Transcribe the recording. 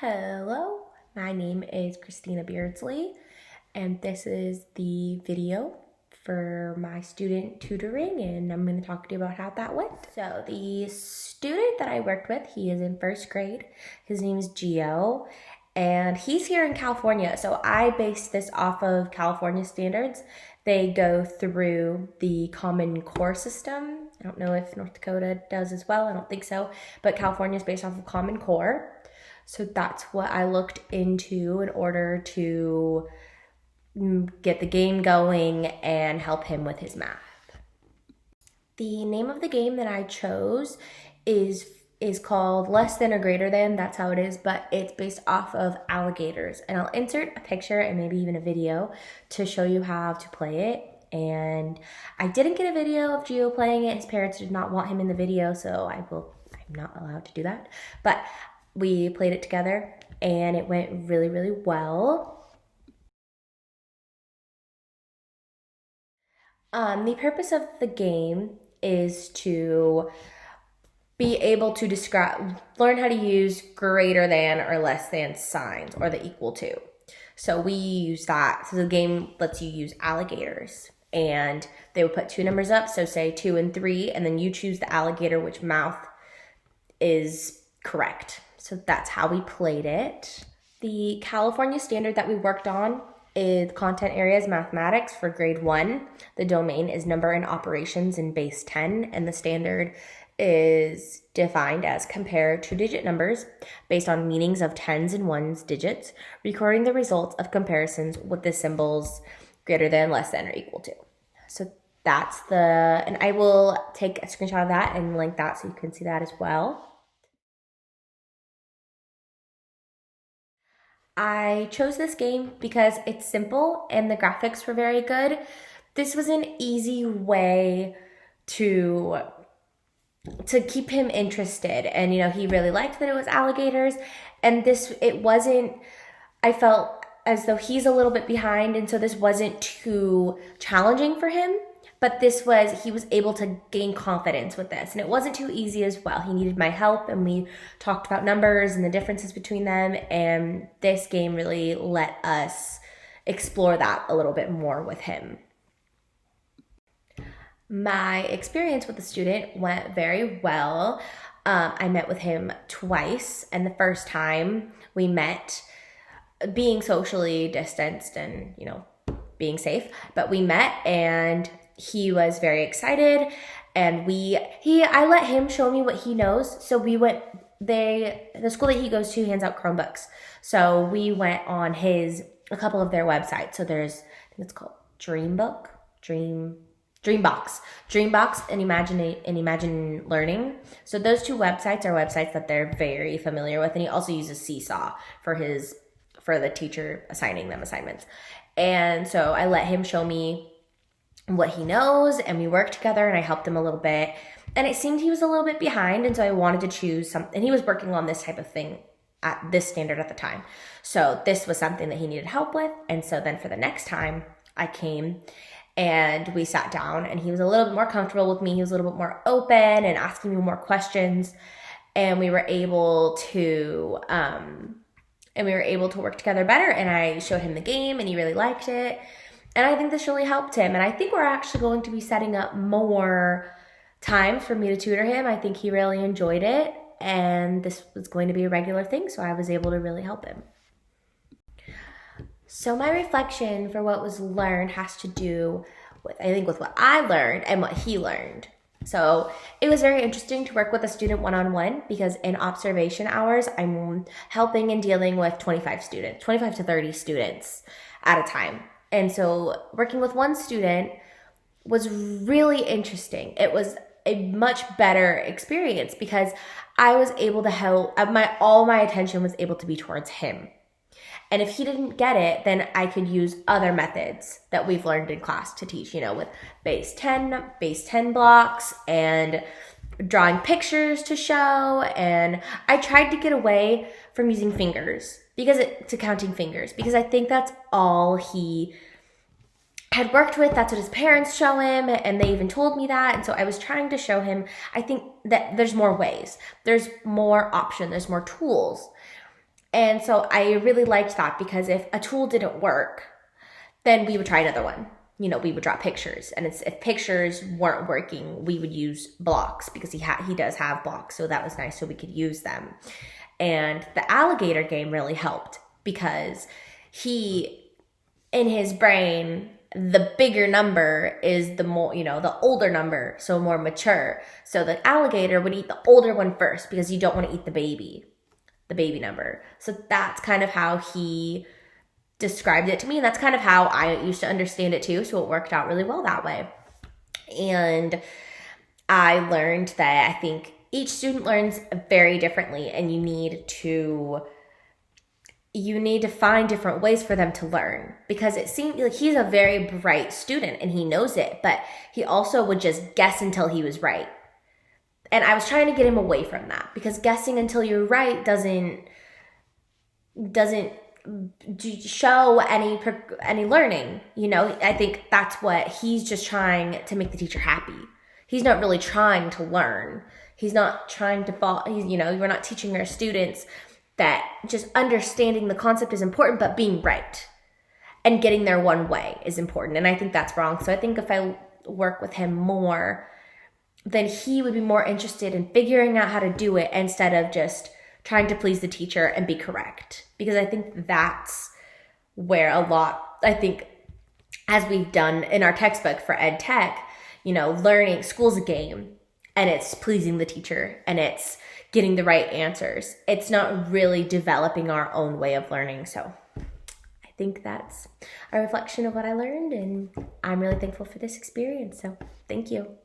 Hello, my name is Christina Beardsley, and this is the video for my student tutoring, and I'm going to talk to you about how that went. So the student that I worked with, he is in first grade. His name is Gio, and he's here in California. So I based this off of California standards. They go through the Common Core system. I don't know if North Dakota does as well. I don't think so, but California is based off of Common Core. So that's what I looked into in order to get the game going and help him with his math. The name of the game that I chose is called Less Than or Greater Than. That's how it is, but it's based off of alligators. And I'll insert a picture and maybe even a video to show you how to play it. And I didn't get a video of Gio playing it. His parents did not want him in the video, so I'm not allowed to do that. But we played it together and it went really, really well. The purpose of the game is to be able to learn how to use greater than or less than signs, or the equal to. So we use that. So the game lets you use alligators, and they would put two numbers up. So say 2 and 3, and then you choose the alligator which mouth is correct. So that's how we played it. The California standard that we worked on is content areas mathematics for grade 1. The domain is number and operations in base 10, and the standard is defined as compare two-digit numbers based on meanings of tens and ones digits, recording the results of comparisons with the symbols greater than, less than, or equal to. So that's and I will take a screenshot of that and link that so you can see that as well. I chose this game because it's simple and the graphics were very good. This was an easy way to keep him interested, and he really liked that it was alligators, and I felt as though he's a little bit behind, and so this wasn't too challenging for him. But he was able to gain confidence with this, and it wasn't too easy as well. He needed my help, and we talked about numbers and the differences between them, and this game really let us explore that a little bit more with him. My experience with the student went very well. I met with him twice, and the first time we met, being socially distanced and, being safe, but we met and he was very excited, and I let him show me what he knows. So the school that he goes to hands out Chromebooks. So we went on a couple of their websites. So I think it's called Dreambox, and Imagine Learning. So those two websites are websites that they're very familiar with, and he also uses Seesaw for the teacher assigning them assignments. And so I let him show me what he knows, and we worked together, and I helped him a little bit. And it seemed he was a little bit behind, and so I wanted to choose something. He was working on this type of thing at this standard at the time. So this was something that he needed help with. And so then for the next time I came and we sat down, and he was a little bit more comfortable with me. He was a little bit more open and asking me more questions. And we were able to work together better, and I showed him the game and he really liked it. And I think this really helped him. And I think we're actually going to be setting up more time for me to tutor him. I think he really enjoyed it, and this was going to be a regular thing, so I was able to really help him. So my reflection for what was learned has to do with what I learned and what he learned. So it was very interesting to work with a student one-on-one, because in observation hours, I'm helping and dealing with 25 to 30 students at a time. And so working with one student was really interesting. It was a much better experience because I was able to help. All my attention was able to be towards him. And if he didn't get it, then I could use other methods that we've learned in class to teach, with base 10 blocks, and drawing pictures to show. And I tried to get away from using fingers to counting fingers, because I think that's all he had worked with. That's what his parents show him, and they even told me that. And so I was trying to show him, I think that there's more ways, there's more option, there's more tools. And so I really liked that, because if a tool didn't work, then we would try another one. You know, we would draw pictures, and if pictures weren't working, we would use blocks, because he does have blocks, so that was nice, so we could use them. And the alligator game really helped, because in his brain, the bigger number is the more, the older number, so more mature. So the alligator would eat the older one first, because you don't want to eat the baby number. So that's kind of how he described it to me, and that's kind of how I used to understand it too, so it worked out really well that way. And I learned that I think each student learns very differently, and you need to find different ways for them to learn, because it seemed like he's a very bright student and he knows it, but he also would just guess until he was right. And I was trying to get him away from that, because guessing until you're right doesn't show any learning. I think that's what he's just trying to make the teacher happy. He's not really trying to learn. He's not trying to fall. We're not teaching our students that just understanding the concept is important, but being right and getting there one way is important. And I think that's wrong. So I think if I work with him more, then he would be more interested in figuring out how to do it, instead of just trying to please the teacher and be correct. Because I think that's where as we've done in our textbook for ed tech, learning, school's a game, and it's pleasing the teacher, and it's getting the right answers. It's not really developing our own way of learning. So I think that's a reflection of what I learned, and I'm really thankful for this experience. So thank you.